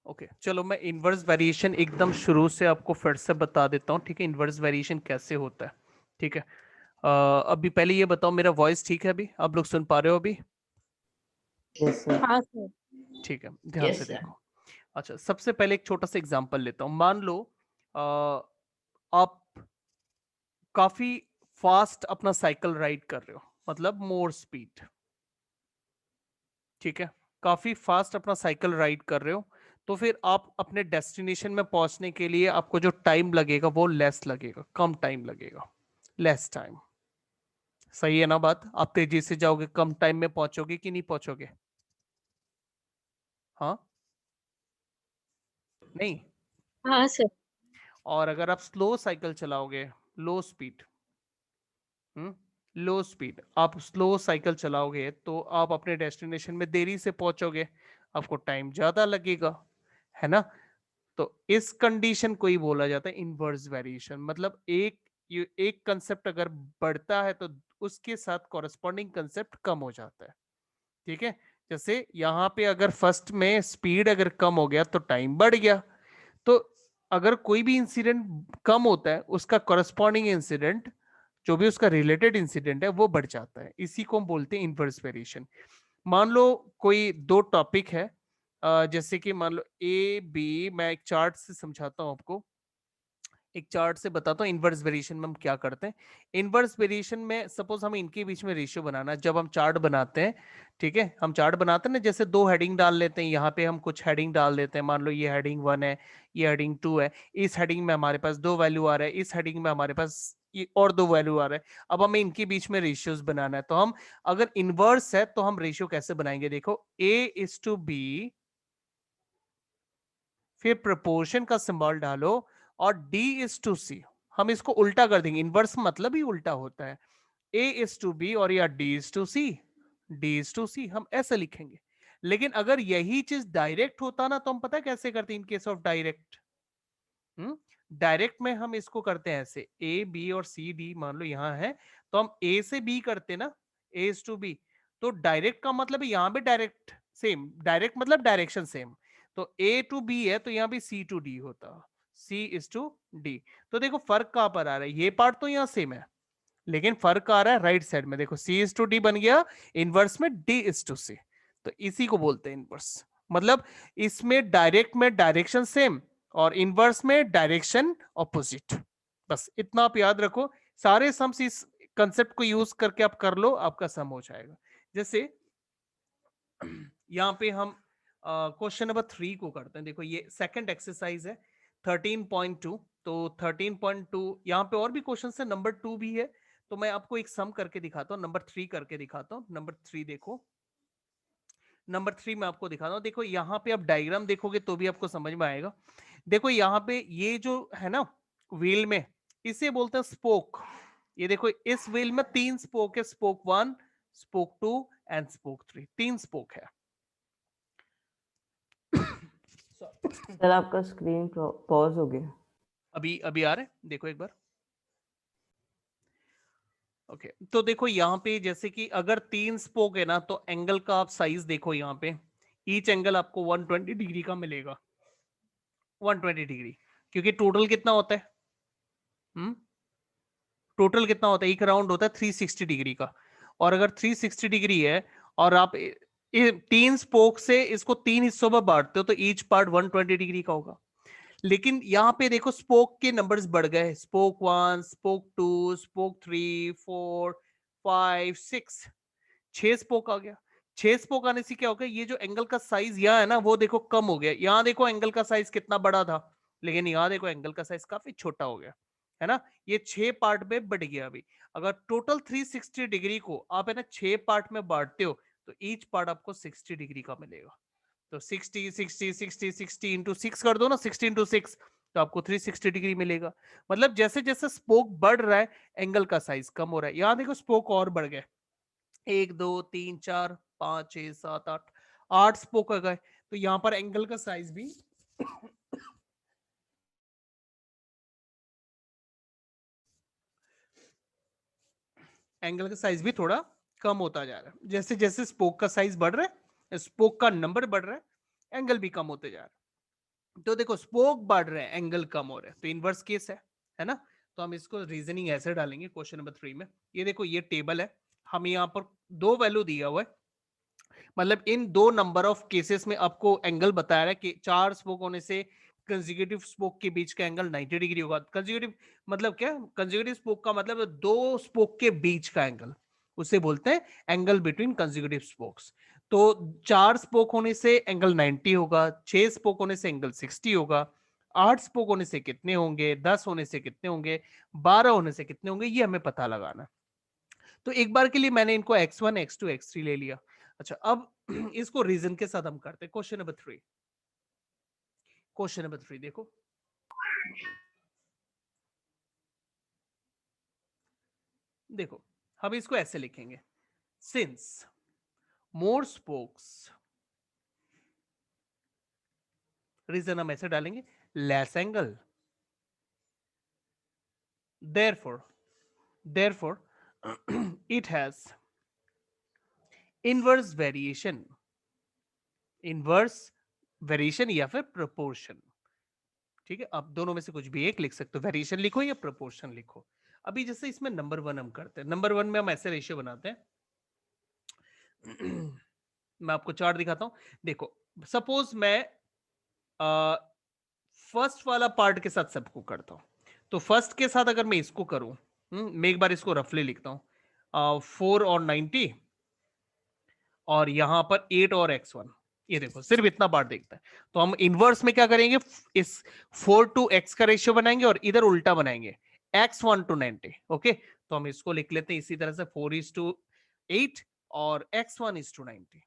Okay चलो मैं inverse variation एकदम शुरू से आपको फिर से बता देता हूँ, ठीक है। इनवर्स वेरिएशन कैसे होता है, ठीक है। अभी पहले ये बताओ मेरा वॉइस ठीक है, अभी आप लोग सुन पा रहे हो अभी? Yes sir. हाँ सर। ठीक है, ध्यान से यस सर। देखो। अच्छा, सबसे पहले एक छोटा सा एग्जांपल लेता हूँ। मान लो आप काफी फास्ट अपना साइकिल राइड कर रहे हो, मतलब मोर स्पीड, ठीक है। काफी फास्ट अपना साइकिल राइड कर रहे हो, तो फिर आप अपने डेस्टिनेशन में पहुंचने के लिए आपको जो टाइम लगेगा वो लेस लगेगा, कम टाइम लगेगा, लेस टाइम। सही है ना बात? आप तेजी से जाओगे कम टाइम में पहुंचोगे कि नहीं पहुंचोगे? हाँ, नहीं। हाँ सर। और अगर आप स्लो साइकिल चलाओगे, लो स्पीड, लो स्पीड, आप स्लो साइकिल चलाओगे तो आप अपने डेस्टिनेशन में देरी से पहुंचोगे, आपको टाइम ज्यादा लगेगा, है ना। तो इस कंडीशन को ही बोला जाता है इनवर्स वेरिएशन। मतलब एक कंसेप्ट अगर बढ़ता है तो उसके साथ कॉरेस्पॉन्डिंग कंसेप्ट कम हो जाता है, ठीक है। जैसे यहाँ पे अगर फर्स्ट में स्पीड अगर कम हो गया तो टाइम बढ़ गया, तो अगर कोई भी इंसिडेंट कम होता है उसका कॉरेस्पॉन्डिंग इंसिडेंट, जो भी उसका रिलेटेड इंसिडेंट है, वो बढ़ जाता है। इसी को हम बोलते हैं इनवर्स वेरिएशन। मान लो कोई दो टॉपिक है, जैसे कि मान लो ए बी, मैं एक चार्ट से समझाता हूं आपको, एक चार्ट से बताता हूँ इनवर्स वेरिएशन में हम क्या करते हैं। इनवर्स वेरिएशन में सपोज हम इनके बीच में रेशियो बनाना है, जब हम चार्ट बनाते हैं, ठीक है, हम चार्ट बनाते हैं ना, जैसे दो हेडिंग डाल लेते हैं, यहाँ पे हम कुछ हेडिंग डाल देते हैं। मान लो ये हेडिंग 1 है, ये हेडिंग 2 है, इस हेडिंग में हमारे पास दो वैल्यू आ रहा है, इस हेडिंग में हमारे पास ये और दो वैल्यू आ रहा है। अब हमें इनके बीच में रेशियोज बनाना है, तो हम अगर इनवर्स है तो हम रेशियो कैसे बनाएंगे? देखो, A:B, फिर प्रोपोर्शन का सिंबल डालो और D:C। हम इसको उल्टा कर देंगे, इनवर्स मतलब ही उल्टा होता है। A:B और या D:C, D:C हम ऐसे लिखेंगे। लेकिन अगर यही चीज डायरेक्ट होता ना, तो हम पता कैसे करते हैं in case of direct? Direct में हम इसको करते हैं ऐसे, ए बी और सी डी मान लो यहाँ है, तो हम ए से बी करते ना, A:B। तो डायरेक्ट का मतलब यहाँ पे डायरेक्ट सेम, डायरेक्ट मतलब डायरेक्शन सेम। तो A to B है तो यहाँ भी C to D होता, C:D। तो देखो फर्क कहां पर आ रहा है, ये पार्ट तो यहाँ सेम है, लेकिन फर्क आ रहा है राइट साइड में। देखो C:D बन गया, इनवर्स में D:C। तो इसी को बोलते हैं इनवर्स। मतलब इसमें डायरेक्ट में डायरेक्शन सेम और इनवर्स में डायरेक्शन ऑपोजिट। बस इतना आप याद रखो, सारे सम्स इस कंसेप्ट को यूज करके आप कर लो, आपका सम हो जाएगा। जैसे यहाँ पे हम क्वेश्चन नंबर 3 को करते हैं। देखो ये सेकंड एक्सरसाइज है 13.2। तो 13.2 यहाँ पे और भी क्वेश्चन है, नंबर 2 भी है। तो मैं आपको एक सम करके दिखाता हूँ, नंबर 3 करके दिखाता हूँ। नंबर 3 देखो, नंबर 3 में आपको दिखाता हूँ। देखो यहाँ पे आप डायग्राम देखोगे तो भी आपको समझ में आएगा। देखो यहाँ पे ये जो है ना व्हील में, इसे बोलते हैं स्पोक। ये देखो इस व्हील में 3 स्पोक है, spoke 1, spoke 2 and spoke 3, 3 spoke है। सर आपका स्क्रीन पॉज हो गया। अभी अभी आ रहे हैं, देखो एक बार। ओके तो देखो यहाँ पे जैसे कि अगर 3 स्पोक है ना, तो एंगल का आप साइज देखो यहाँ पे, ईच एंगल आपको 120 डिग्री का मिलेगा, 120 डिग्री। क्योंकि टोटल कितना होता है, टोटल कितना होता है, एक राउंड होता है 360 डिग्री का। और अगर 360 डिग्री है और आप 3 स्पोक से इसको 3 हिस्सों में बांटते हो, तो ईच पार्ट 120 डिग्री का होगा। लेकिन यहां पे देखो स्पोक के नंबर्स बढ़ गए, स्पोक 1, स्पोक 2, स्पोक 3, 4, 5, 6, 6 स्पोक आ गया। 6 स्पोक आने से क्या हो गया, ये जो एंगल का साइज यहाँ है ना, वो देखो कम हो गया। यहाँ देखो एंगल का साइज कितना बड़ा था, लेकिन यहाँ देखो एंगल का साइज काफी छोटा हो गया, है ना। ये 6 पार्ट में बढ़ गया। अभी अगर टोटल 360 डिग्री को आप है ना 6 पार्ट में बांटते हो, तो ईच पार्ट आपको 60 डिग्री का मिलेगा। तो 60 60 60 60 इंटू 6 कर दो ना, 60 इंटू 6, तो आपको 360 डिग्री मिलेगा। मतलब जैसे जैसे स्पोक बढ़ रहा है, एंगल का साइज कम हो रहा है। यहाँ देखो स्पोक और बढ़ गए, 1 2 3 4 5 6 7 8, 8 स्पोक आ गए। तो यहाँ पर एंगल का साइज भी एंगल का साइज भी थोड़ा कम होता जा रहा है। जैसे जैसे स्पोक का साइज बढ़ रहा है, स्पोक का नंबर बढ़ रहा है, एंगल भी कम होते जा रहा है। तो देखो स्पोक बढ़ रहे हैं, एंगल कम हो रहे हैं, तो इनवर्स केस है ना। तो हम इसको रीजनिंग ऐसे डालेंगे क्वेश्चन नंबर 3 में। ये देखो ये टेबल है, हमें यहाँ पर दो वैल्यू दिया हुआ है, मतलब इन दो नंबर ऑफ केसेस में आपको एंगल बताया है कि 4 स्पोक होने से कंसेक्यूटिव स्पोक के बीच का एंगल 90 डिग्री होगा। कंसेक्यूटिव मतलब क्या, कंसेक्यूटिव स्पोक का मतलब दो स्पोक के बीच का एंगल, उसे बोलते हैं एंगल बिटवीन कंसेक्यूटिव स्पोक्स। तो 4 स्पोक होने से एंगल 90 होगा, 6 स्पोक होने से एंगल 60 होगा, 8 स्पोक होने से कितने होंगे, 10 होने से कितने होंगे, 12 होने से कितने होंगे, ये हमें पता लगाना है। तो एक बार के लिए मैंने इनको x1 x2 x3 ले लिया। अच्छा अब इसको रीजन के साथ हम करते हैं। क्वेश्चन नंबर 3, क्वेश्चन नंबर 3 देखो, देखो हम इसको ऐसे लिखेंगे, सिंस मोर स्पोक्स, रीजन हम ऐसे डालेंगे, less angle, therefore it has inverse variation, inverse variation या फिर प्रोपोर्शन। ठीक है, आप दोनों में से कुछ भी एक लिख सकते हो, वेरिएशन लिखो या प्रोपोर्शन लिखो। अभी जैसे इसमें नंबर 1 हम करते हैं, नंबर 1 में हम ऐसे रेशियो बनाते हैं। मैं आपको चार्ट दिखाता हूं, देखो सपोज मैं फर्स्ट वाला पार्ट के साथ सबको करता हूं, तो फर्स्ट के साथ अगर मैं इसको करूं, मैं एक बार इसको रफली लिखता हूं, 4 और 90, और यहां पर 8 और x1, ये देखो सिर्फ इतना पार्ट देखता है। तो हम इनवर्स में क्या करेंगे, इस 4 to x का रेशियो बनाएंगे और इधर उल्टा बनाएंगे, x1 to 90। ओके, तो हम इसको लिख लेते हैं इसी तरह से, 4:8 और x1:90।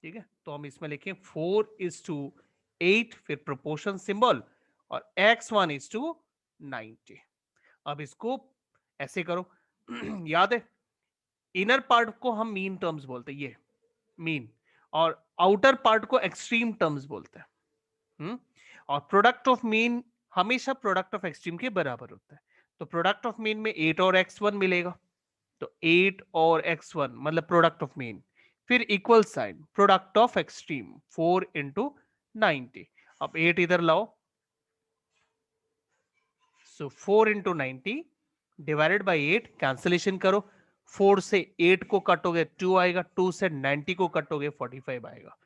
ठीक है, तो हम इसमें लिखें 4:8, फिर प्रोपोर्शन सिंबल, और x1:90। अब इसको ऐसे करो, याद है इनर पार्ट को हम मीन टर्म्स बोलते हैं, ये मीन, और आउटर पार्ट को एक्सट्रीम टर्म्स बोलते हैं। और प्रोडक्ट ऑफ मीन हमेशा प्रोडक्ट ऑफ एक्सट्रीम के बराबर होता है। तो प्रोडक्ट ऑफ मीन में 8 और x1 मिलेगा, तो 8 और x1 मतलब प्रोडक्ट ऑफ मीन, फिर equal sign product of extreme 4:90। अब 8 इधर लाओ, सो 4:90 डिवाइडेड बाई 8, कैंसिलेशन करो, 4 से 8 को कटोगे 2 आएगा, 2 से 90 को कटोगे 45 आएगा।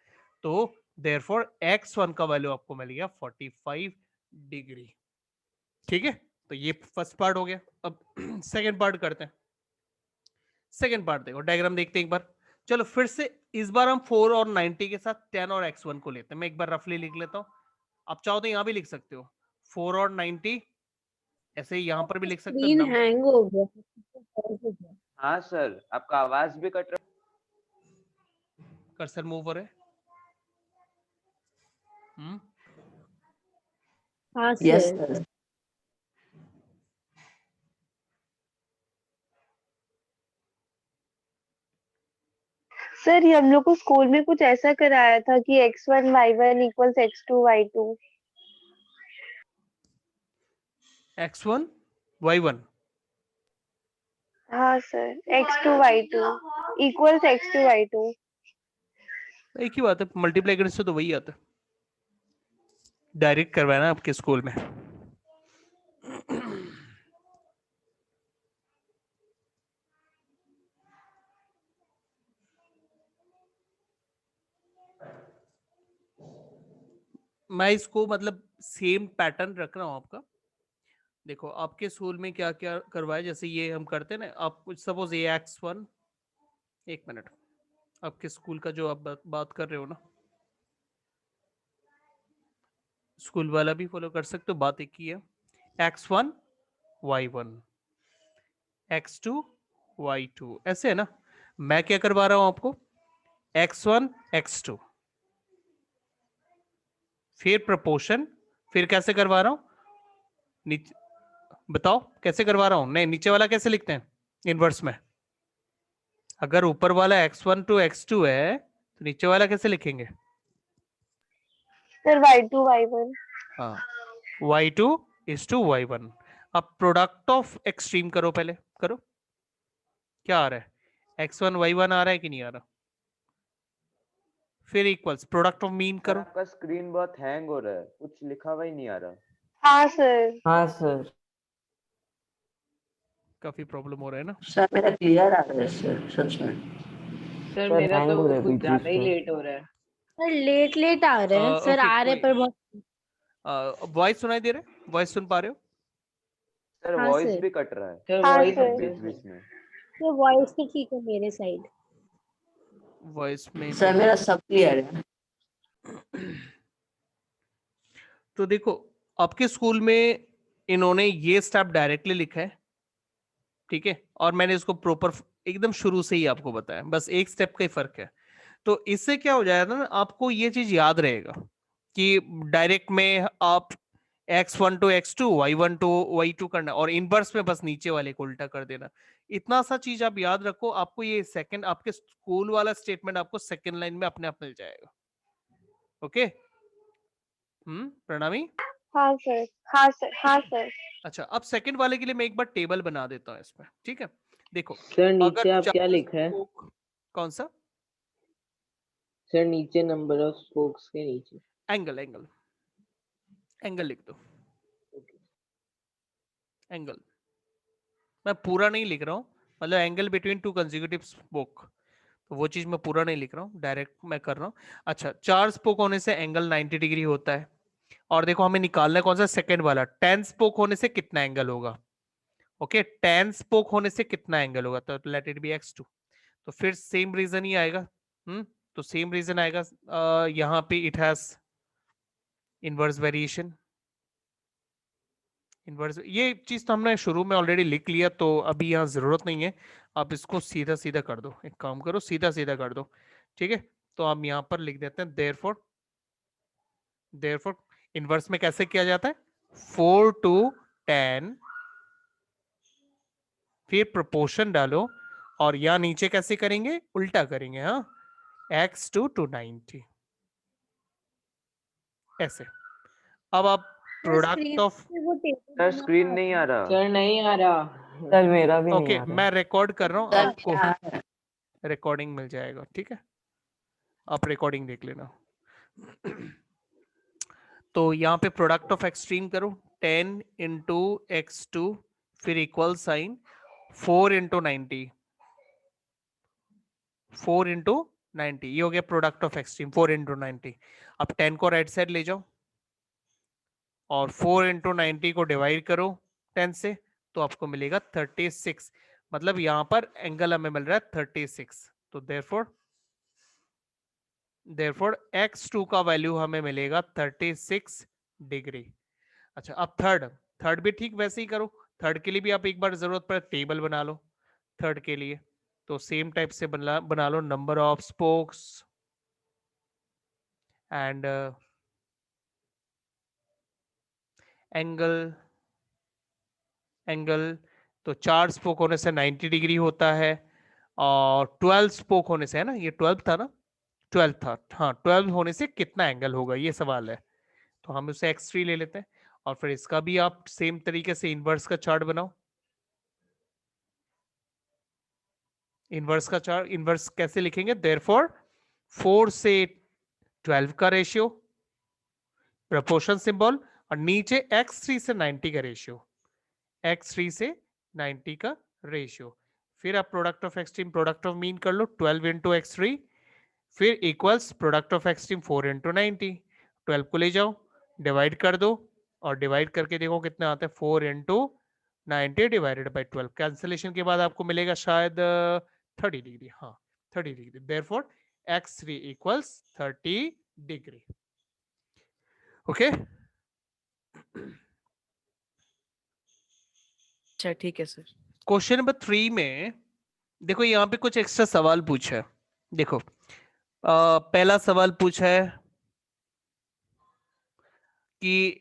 तो देयरफॉर x1 का वैल्यू आपको मिल गया 45 डिग्री। ठीक है, तो ये फर्स्ट पार्ट हो गया। अब सेकंड पार्ट करते हैं। सेकंड पार्ट देखो, डायग्राम देखते हैं एक बार। चलो फिर से इस बार हम 4 और 90 के साथ 10 और x1 को लेते हैं। मैं एक बार रफली लिख लेता हूं, आप चाहो तो यहां भी लिख सकते हो 4 और 90, ऐसे ही यहां पर भी लिख सकते हो। स्क्रीन हैंग हो गया। हाँ सर, आपका आवाज भी कट रहा कर्सर मूव हो रहा है। हाँ Yes, सर। sir. सर ये हम लोग को स्कूल में कुछ ऐसा कराया था कि x1 y1 equals x2 y2। x1 y1, हाँ sir, x2 y2 equals x2 y2। एक ही बात है, मल्टीप्लाई करने से तो वही आता है। डायरेक्ट करवाया ना आपके स्कूल में। मैं इसको मतलब सेम पैटर्न रख रहा हूं आपका। देखो आपके स्कूल में क्या क्या करवाया, जैसे ये हम करते हैं ना, आप सपोज ये x1, एक मिनट, आपके स्कूल का जो आप बात कर रहे हो ना, स्कूल वाला भी फॉलो कर सकते हो, बात एक ही है। x1 y1 x2 y2 ऐसे है ना। मैं क्या करवा रहा हूं आपको, x1 x2, फिर प्रोपोर्शन, फिर कैसे करवा रहा हूं, नीचे बताओ कैसे करवा रहा हूं। नहीं, नीचे वाला कैसे लिखते हैं इनवर्स में, अगर ऊपर वाला x1 to x2 है तो नीचे वाला कैसे लिखेंगे। Sir y2 y1। हाँ, y2:y1। अब प्रोडक्ट ऑफ एक्सट्रीम करो, पहले करो, क्या आ रहा है, x1 y1 आ रहा है कि नहीं आ रहा। फिर equals, product of mean sir करो। आपका स्क्रीन बहुत हैंग हो रहा है, कुछ लिखा हुआ ही नहीं आ रहा। हाँ सर। हाँ सर। काफी प्रॉब्लम हो रहा है ना। सर मेरा क्लियर आ रहा है सर, सच में। सर सर मेरा हैंग हो रहा तो है कुछ बीच ज्यादा ही बीच में। लेट हो रहा है। सर लेट लेट आ रहे हैं सर, ओके, आ रहे कोई पर बहुत। वॉइस सुनाई दे रहा है? वॉइस सुन पा रहे हो? सर हाँ वॉइस सर। भी कट रहा है सर हाँ वॉइस सर। बीच बीच में। तो वॉइस तो ठीक है मेरे साइड। वॉइस में सर मेरा सब क्लियर है। तो देखो, आपके स्कूल में इन्होंने ये स्टेप डायरेक्टली लिखा है, ठीक है, और मैंने इसको प्रॉपर एकदम शुरू से ही आपको बताया, बस एक स्टेप का ही फर्क है। तो इससे क्या हो जाएगा ना, आपको ये चीज याद रहेगा कि डायरेक्ट में आप x1 to x2 y1 to y2 करना, और इनवर्स में बस नीचे वाले को उल्टा कर देना। इतना सा चीज आप याद रखो, आपको ये सेकंड आपके स्कूल वाला स्टेटमेंट आपको सेकंड लाइन में अपने आप मिल जाएगा। ओके, प्रणामी। हाँ सर। हाँ सर। हाँ सर। अच्छा, अब सेकंड वाले के लिए मैं एक बार टेबल बना देता हूँ इसमें, ठीक है। देखो, सर नीचे अगर आप क्या 4 लिखा है? स्पोक, कौन सा? सर नीचे नंबर ऑफ स्पोक्स के नीचे एंगल, एंगल, एंगल लिख दो, एंगल। मैं पूरा नहीं लिख रहा हूँ, मतलब angle between two consecutive spoke, तो वो चीज मैं पूरा नहीं लिख रहा हूँ, डायरेक्ट मैं कर रहा हूँ। अच्छा, 4 स्पोक होने से एंगल 90 डिग्री होता है, और देखो हमें निकालना है कौन सा, सेकंड वाला। 10 स्पोक होने से कितना एंगल होगा? ओके, 10 स्पोक होने से कितना एंगल होगा? तो लेट इट बी x2। तो फिर सेम रीजन ही आएगा। तो सेम रीजन आएगा, यहाँ पे it has inverse variation. Inverse, ये चीज तो हमने शुरू में ऑलरेडी लिख लिया, तो अभी यहाँ जरूरत नहीं है। आप इसको सीधा सीधा कर दो, एक काम करो, सीधा सीधा कर दो, ठीक है। तो हम यहाँ पर लिख देते हैं देयरफॉर, देयरफॉर इनवर्स में कैसे किया जाता है? 4 to 10, फिर प्रोपोर्शन डालो, और यहाँ नीचे कैसे करेंगे? उल्टा करेंगे, हाँ, x2 to 90, ऐसे। अब आप प्रोडक्ट ऑफ, वो टेबल सर स्क्रीन नहीं आ रहा। सर नहीं आ रहा। सर मेरा भी नहीं ओके, आ रहा। मैं रिकॉर्ड कर रहा हूँ, सर आपको मेरा आ रहा है। रिकॉर्डिंग मिल जाएगा, ठीक है, आप रिकॉर्डिंग देख लेना। तो यहाँ पे प्रोडक्ट ऑफ एक्सट्रीम करो, 10 इंटू x2, फिर इक्वल साइन 4 इंटू 90, 4 इंटू 90, ये हो गया प्रोडक्ट ऑफ एक्सट्रीम, 4 इंटू 90। अब 10 को राइट साइड ले जाओ, और 4 इंटू 90 को डिवाइड करो 10 से, तो आपको मिलेगा 36। मतलब यहाँ पर एंगल हमें मिल रहा है 36। तो देयरफॉर x2 का वैल्यू हमें मिलेगा 36 डिग्री। अच्छा, अब थर्ड भी ठीक वैसे ही करो। थर्ड के लिए भी आप एक बार जरूरत पड़े टेबल बना लो थर्ड के लिए, तो सेम टाइप से बना लो number of spokes and angle, angle. तो 4 स्पोक होने से 90 डिग्री होता है, और 12 स्पोक होने से, है ना, ये 12 था ना, 12 था, हाँ, 12 होने से कितना एंगल होगा, ये सवाल है। तो हम उसे x3 ले लेते हैं, और फिर इसका भी आप सेम तरीके से इनवर्स का चार्ट बनाओ। इनवर्स का चार्ट, इनवर्स कैसे लिखेंगे? देयरफॉर 4 से 12 का रेशियो, प्रोपोर्शन सिंबल, और नीचे x3 से 90 का रेशियो, x3 से 90 का रेशियो। फिर आप product of extreme, product of mean कर लो, 12 इंटू x3, फिर equals product of extreme 4 into 90। 12 को ले जाओ, डिवाइड कर दो, और डिवाइड करके देखो कितना आता है, 4 इंटू 90 डिवाइडेड बाई 12। कैंसिलेशन के बाद आपको मिलेगा शायद 30 डिग्री, हाँ 30 degree. Therefore x3 equals 30 degree. Okay, अच्छा ठीक है सर। क्वेश्चन नंबर 3 में देखो, यहाँ पे कुछ एक्स्ट्रा सवाल पूछा है। देखो, पहला सवाल पूछा है कि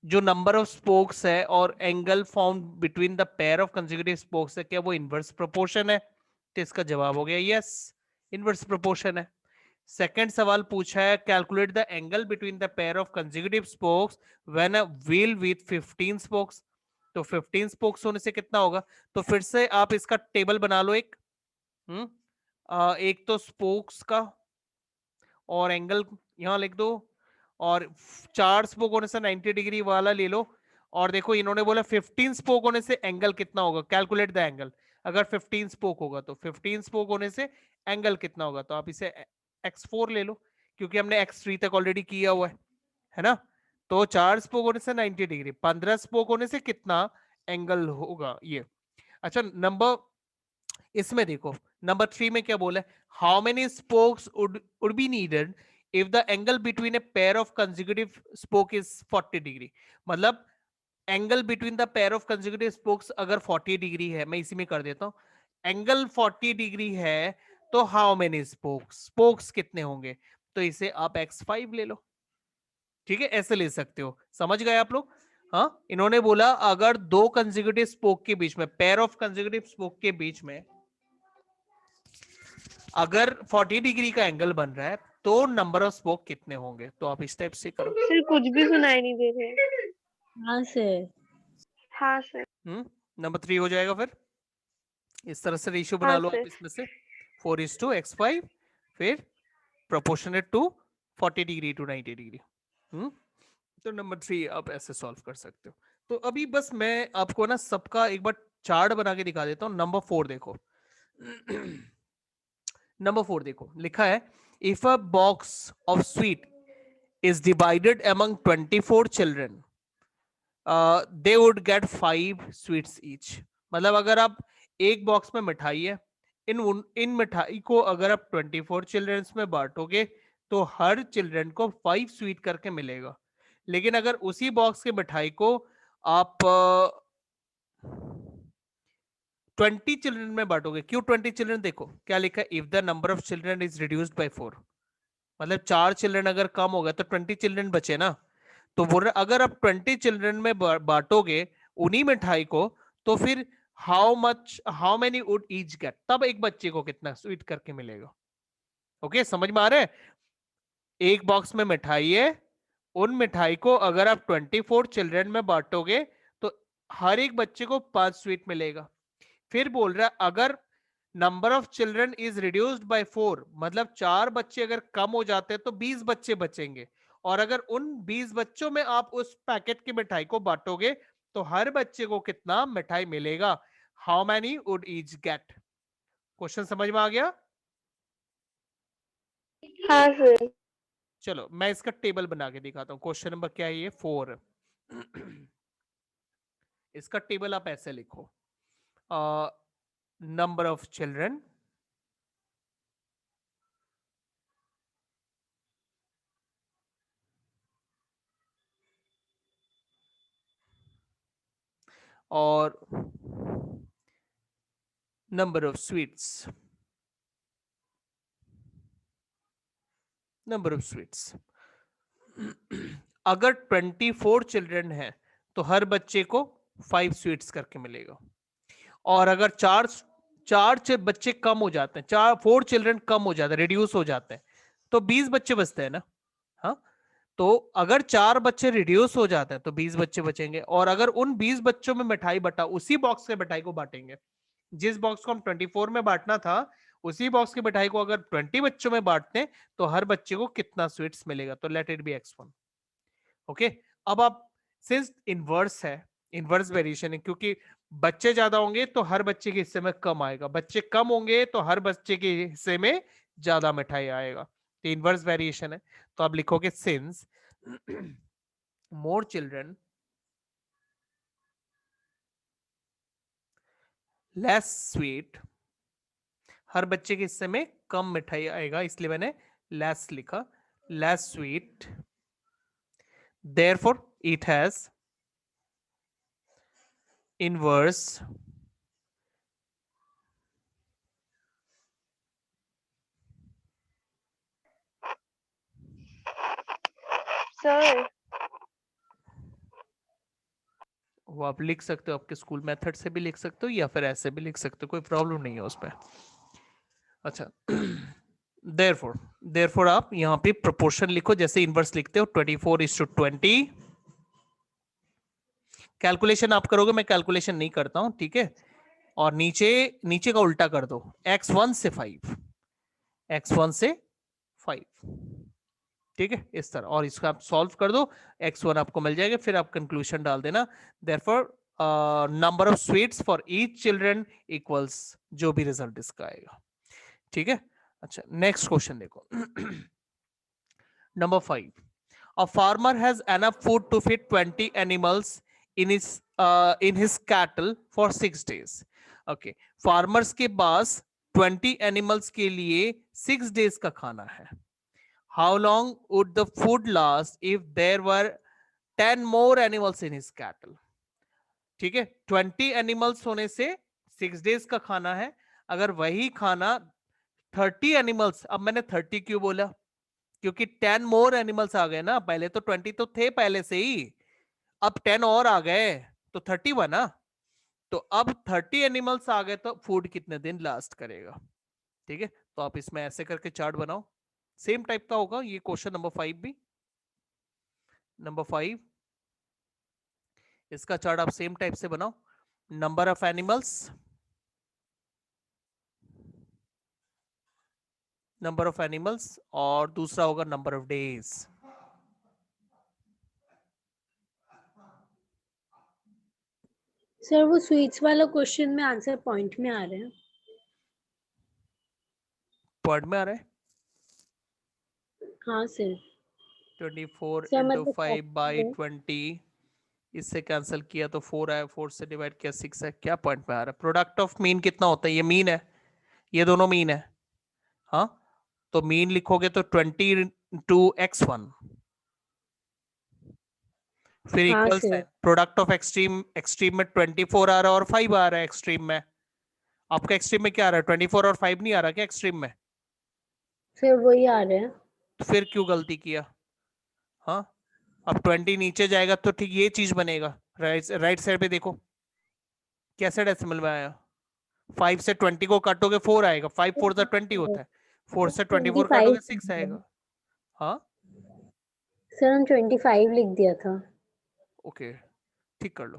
जो नंबर ऑफ स्पोक्स है और angle form between the pair of consecutive spokes है, क्या वो इनवर्स प्रोपोर्शन है? तो इसका जवाब हो गया यस, इनवर्स प्रोपोर्शन है। सेकंड सवाल पूछा है, calculate the angle between the pair of consecutive spokes when a wheel with 15 spokes. तो 15 स्पोक्स होने से कितना होगा? तो फिर से आप इसका टेबल बना लो एक। एक तो स्पोक्स का और एंगल यहाँ लिख दो, और 4 स्पोक होने से 90 डिग्री वाला ले लो। और देखो इन्होंने बोला 15 स्पोक होने से एंगल कितना होगा, कैलकुलेट द एंगल। अगर 15 स्पोक होगा तो 15 स्पोक होने से एंगल कितना होगा, तो आप इसे x4 ले लो, क्योंकि हमने x3 तक ऑलरेडी किया हुआ है ना। तो 4 स्पोक होने से 90 डिग्री, 15 स्पोक होने से कितना एंगल होगा ये। अच्छा नंबर, इसमें देखो नंबर 3 में क्या बोला है, how many spokes would be needed if the angle between a pair of consecutive spoke is 40 degree. मतलब angle between the pair of consecutive spokes अगर 40 डिग्री है, मैं इसी में कर देता हूं, एंगल 40 डिग्री है तो हाउ मेनी स्पोक्स, स्पोक्स कितने होंगे, तो इसे आप x5 ले लो। ठीक है, ऐसे ले सकते हो, समझ गए आप लोग। हाँ, इन्होंने बोला अगर दो कंसेक्यूटिव स्पोक के बीच में, पेयर ऑफ कंसेक्यूटिव स्पोक के बीच में अगर 40 डिग्री का एंगल बन रहा है तो नंबर ऑफ स्पोक कितने होंगे, तो आप इस टाइप से करो। सर कुछ भी सुनाई नहीं दे रहे। हाँ सर। हाँ सर। नंबर 3 हो जाएगा। फिर इस तरह से रेशियो बना हाँ लो आप सर। इसमें से 4:x5, फिर proportionate to 40 degree to 90 degree. तो नंबर 3 आप ऐसे सॉल्व कर सकते हो। तो अभी बस मैं आपको ना सबका एक बार चार्ट बना के दिखा देता हूँ। नंबर 4 देखो नंबर 4 देखो, लिखा है if a box of sweet is divided among 24 children they would get 5 sweets each. मतलब अगर आप एक बॉक्स में मिठाई है, इन मिठाई को अगर आप 24 चिल्ड्रंस में बांटोगे तो हर चिल्ड्रन को 5 स्वीट करके मिलेगा। लेकिन अगर उसी बॉक्स के मिठाई को आप 20 चिल्ड्रन में बांटोगे, क्यों 20 चिल्ड्रन, देखो क्या लिखा है, if the number of children is reduced by 4, मतलब 4 चिल्ड्रन अगर कम हो गए तो 20 चिल्ड्रन बचे ना। तो बोल रहे अगर आप 20 चिल्ड्रन में बांटोगे उन्हीं मिठाई को, तो फिर how many would each get, तब एक बच्चे को कितना स्वीट करके मिलेगा। ओके, समझ में आ रहा है। एक बॉक्स में मिठाई है, उन मिठाई को अगर आप 24 चिल्ड्रन में बांटोगे तो हर एक बच्चे को 5 स्वीट मिलेगा। फिर बोल रहा है अगर number of children is reduced by 4, मतलब 4 बच्चे अगर कम हो जाते हैं तो 20 बच्चे बचेंगे, और अगर उन 20 बच्चों में आप उस पैकेट की मिठाई को बांटोगे तो हर बच्चे को कितना मिठाई मिलेगा, how many would each get. Question समझ में आ गया। हाँ सर। चलो मैं इसका टेबल बना के दिखाता हूँ। क्वेश्चन नंबर क्या है ये 4। इसका टेबल आप ऐसे लिखो, नंबर ऑफ चिल्ड्रन, और number of sweets, number of sweets. अगर 24 चिल्ड्रन है तो हर बच्चे को 5 स्वीट्स करके मिलेगा, और अगर चार बच्चे कम हो जाते हैं, 4 चिल्ड्रन कम हो जाते हैं, रिड्यूस हो जाते हैं, तो 20 बच्चे बचते हैं ना। हाँ, तो अगर 4 बच्चे रिड्यूस हो जाते हैं तो 20 बच्चे बचेंगे, और अगर उन 20 बच्चों में मिठाई बटा, उसी बॉक्स के मिठाई को बांटेंगे, जिस बॉक्स को हम 24 में बांटना था उसी बॉक्स की मिठाई को अगर 20 बच्चों में बांटते हैं तो हर बच्चे को कितना स्वीट्स मिलेगा, तो let it be x1। Okay, अब आप सिंस इनवर्स है, इनवर्स वेरिएशन है, क्योंकि बच्चे ज्यादा होंगे तो हर बच्चे के हिस्से में कम आएगा, बच्चे कम होंगे तो हर बच्चे के हिस्से में ज्यादा मिठाई आएगा, तो इनवर्स वेरिएशन है। तो आप लिखोगे since more children less sweet, हर बच्चे के हिस्से में कम मिठाई आएगा, इसलिए मैंने लेस लिखा, less sweet, therefore it has inverse sir वो आप लिख सकते हो, आपके स्कूल मेथड से भी लिख सकते हो या फिर ऐसे भी लिख सकते हो, कोई प्रॉब्लम नहीं है उसमें। अच्छा therefore आप यहाँ पे प्रोपोर्शन लिखो, जैसे इनवर्स लिखते हो 24:20। कैलकुलेशन आप करोगे, मैं कैलकुलेशन नहीं करता हूं, ठीक है। और नीचे का उल्टा कर दो, x1 से 5, x1 से 5। ठीक है, इस तरह, और इसको आप सॉल्व कर दो, x1 आपको मिल जाएगा, फिर आप कंक्लूजन डाल देना। Therefore number of sweets for each children equals जो भी रिजल्ट इसका आएगा। ठीक है, अच्छा नेक्स्ट क्वेश्चन देखो। Number 5, a farmer has enough food to feed 20 animals in his cattle for 6 days. Okay, farmers के पास 20 animals के लिए 6 days का खाना है। How long would the food last if there were 10 more animals in his cattle? ठीक है, 20 animals होने से 6 डेज का खाना है। अगर वही खाना 30 एनिमल्स, अब मैंने 30 क्यों बोला, क्योंकि 10 मोर एनिमल्स आ गए ना, पहले तो 20 तो थे पहले से ही, अब 10 और आ गए तो 30 बना। तो अब 30 एनिमल्स आ गए तो फूड कितने दिन लास्ट करेगा। ठीक है, तो आप इसमें ऐसे करके चार्ट बनाओ, सेम टाइप का होगा ये क्वेश्चन नंबर 5 भी। नंबर 5 इसका चार्ट आप सेम टाइप से बनाओ, number of animals, number of animals, और दूसरा होगा नंबर ऑफ डेज। सर वो स्वीट्स वाला क्वेश्चन में आंसर पॉइंट में आ रहे हैं। पॉइंट में आ रहा है, हाँ सर। 24 सर इंटू मतलब 5 बाई है। 20, इससे कैंसिल किया तो 4 आया, 4 से डिवाइड किया 6 है। क्या पॉइंट में आ रहा है? प्रोडक्ट ऑफ मीन कितना होता है? ये मीन है, ये दोनों मीन है। हाँ, तो मीन लिखोगे तो 20 इंटू x1, फिर हाँ equal sir. Sign, product of extreme, extreme में 24 आ रहा है और 5 आ रहा है एक्सट्रीम में। आपका एक्सट्रीम में क्या आ रहा है? 24 और 5 नहीं आ रहा क्या एक्सट्रीम में? सर वही आ रहे हैं। तो फिर क्यों गलती किया? हाँ, अब 20 नीचे जाएगा तो ठीक ये चीज बनेगा। राइट साइड पे देखो कैसे डेसिमल में आया। 5 से 20 को काटोगे 4 आएगा, 5 4 से 20 होता है, 4 से 24 काटोगे 6 आएगा। हाँ सर हम 25 लिख दिया था। ओके, ठीक कर लो।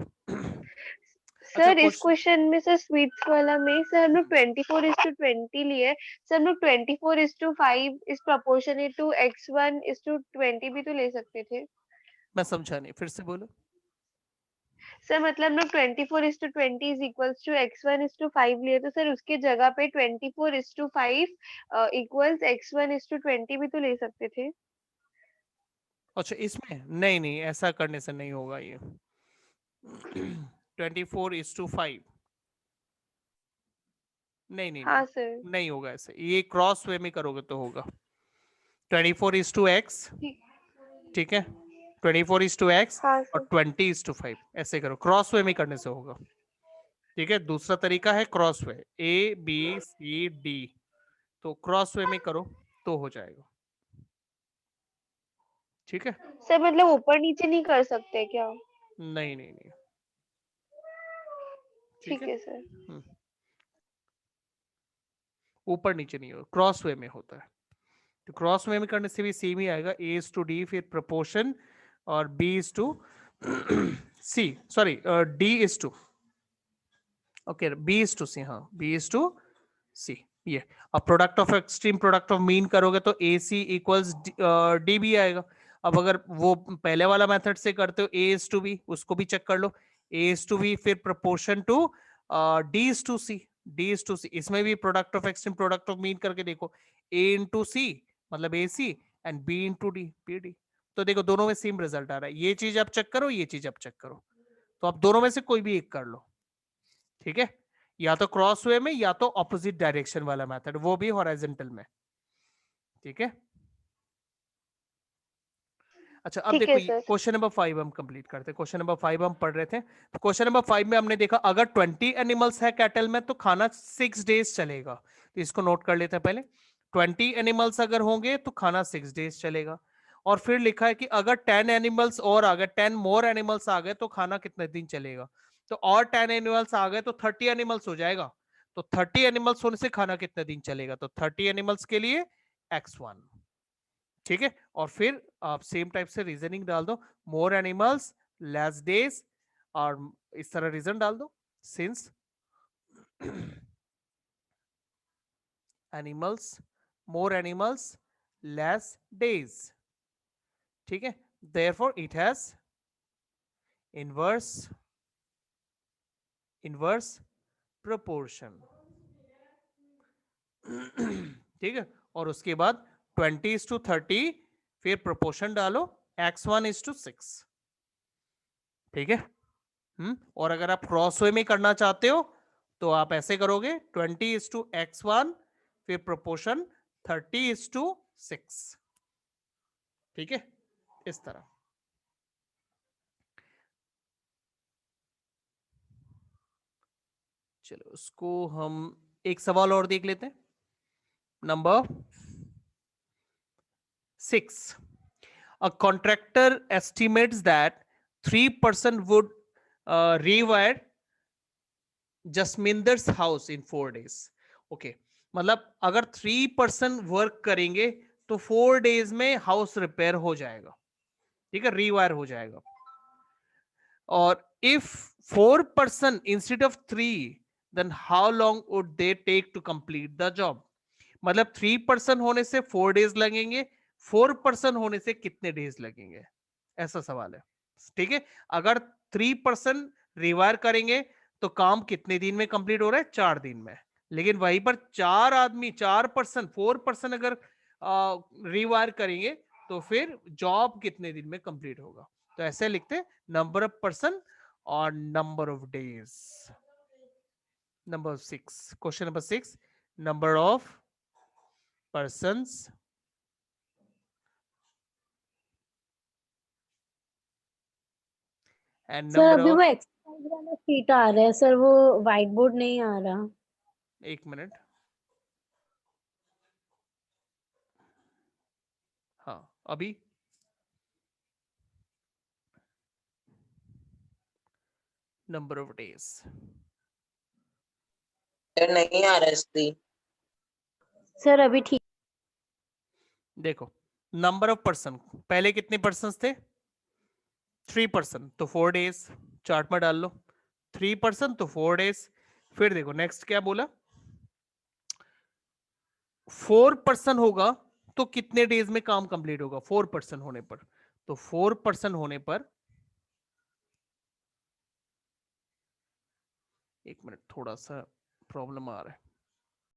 सर इस क्वेश्चन, क्वेश्चन में सर स्वीट्स वाला में सर हम लोग 24:20 लिए, सर हम लोग 24:5 इज प्रोपोर्शनेट टू x1:20 भी तो ले सकते थे। मैं समझा नहीं, फिर से बोलो। सर मतलब हम लोग 24:20 इज इक्वल्स टू x1:5 लिए, तो सर उसके जगह पे 24:5 इक्वल्स x1:20 भी तो ले सकते थे। अच्छा इसमें नहीं नहीं, ऐसा करने से नहीं होगा ये। 24:5 नहीं नहीं हाँ नहीं, सर। नहीं होगा ऐसे, ये क्रॉस वे में करोगे तो होगा। 24:x, ठीक है, 24:x हाँ और सर। 20:5 ऐसे करो, क्रॉस वे में करने से होगा। ठीक है, दूसरा तरीका है क्रॉस वे, ABCD, तो क्रॉस वे में करो तो हो जाएगा। ठीक है, सर मतलब ऊपर नीचे नहीं कर सकते क्या? नहीं नहीं नहीं, ठीक है सर। ऊपर नीचे नहीं होगा, क्रॉस वे में होता है। तो क्रॉस वे में करने से भी सेम ही आएगा, A:D, फिर प्रोपोर्शन, और B:C, sorry D:, okay, B:C, हाँ B:C, ये। अब product of extreme, product of mean करोगे तो AC इक्वल्स DB आएगा। अब अगर वो पहले वाला मेथड से करते हो A:B, उसको भी चेक कर लो, A:B, फिर प्रोपोर्शन टू D:C, D:C, इसमें भी product of extreme, product of mean करके देखो, A:C मतलब AC एंड B:D, BD। तो देखो दोनों में सेम रिजल्ट आ रहा है। ये चीज आप चेक करो, ये चीज आप चेक करो, तो आप दोनों में से कोई भी एक कर लो। ठीक है, या तो क्रॉस वे में या तो ऑपोजिट डायरेक्शन वाला मेथड, वो भी हॉरिजॉन्टल में। ठीक है, अच्छा अब ठीक देखो है सर। क्वेश्चन नंबर 5 हम कंप्लीट करते हैं। क्वेश्चन नंबर 5 हम पढ़ रहे थे, तो क्वेश्चन नंबर 5 में हमने देखा अगर 20 एनिमल्स है कैटल में तो खाना 6 डेज चलेगा। तो इसको नोट कर लेते हैं पहले, 20 एनिमल्स अगर होंगे तो खाना 6 डेज चलेगा। और फिर लिखा है कि अगर 10 एनिमल्स और आ गए, 10 मोर एनिमल्स आ गए तो खाना कितने दिन चलेगा। तो और 10 एनिमल्स आ गए तो 30 एनिमल्स हो जाएगा। तो 30 एनिमल्स होने से खाना कितने दिन चलेगा, तो 30 एनिमल्स के लिए x1। ठीक है, और फिर आप सेम टाइप से रीजनिंग डाल दो, मोर एनिमल्स लेस डेज, और इस तरह रीजन डाल दो, सिंस एनिमल्स, मोर एनिमल्स less days. ठीक है, therefore it has inverse proportion. ठीक है, और उसके बाद 20:30, फिर प्रोपोर्शन डालो x1:6. ठीक है, और अगर आप क्रॉस वे में करना चाहते हो तो आप ऐसे करोगे 20:x1, फिर प्रोपोर्शन 30:6. ठीक है, इस तरह. चलो उसको हम एक सवाल और देख लेते हैं. Number 6. A contractor estimates that 3% would rewire Jasminder's house in 4 days. Okay, मतलब अगर 3% वर्क करेंगे तो 4 days में हाउस रिपेयर हो जाएगा. ठीक है, रीवायर हो जाएगा. और if 4% instead of 3, then how long would they take to complete the job? मतलब 3% होने से 4 days लगेंगे, 4% होने से कितने डेज लगेंगे, ऐसा सवाल है. ठीक है, अगर 3% रिवायर करेंगे तो काम कितने दिन में कंप्लीट हो रहा है, 4 दिन में. लेकिन वहीं पर 4 आदमी 4% अगर रिवायर करेंगे तो फिर जॉब कितने दिन में कंप्लीट होगा. तो ऐसे लिखते हैं नंबर ऑफ पर्सन और number of days. Number 6, question number 6, number of persons and sir number अभी of. वो एक्सरसाइज वाला शीट आ रहा है सर, वो व्हाइट बोर्ड नहीं आ रहा. एक मिनट. हाँ, अभी नंबर ऑफ डेज सर नहीं आ रहा इसलिए. सर अभी ठीक. देखो, नंबर ऑफ पर्सन पहले कितने पर्सन थे, 3%, तो 4 डेज. चार्ट में डाल लो 3% तो 4 डेज. फिर देखो नेक्स्ट क्या बोला, 4% होगा तो कितने डेज में काम कंप्लीट होगा 4% होने पर. तो 4% होने पर, एक मिनट थोड़ा सा प्रॉब्लम आ रहा है.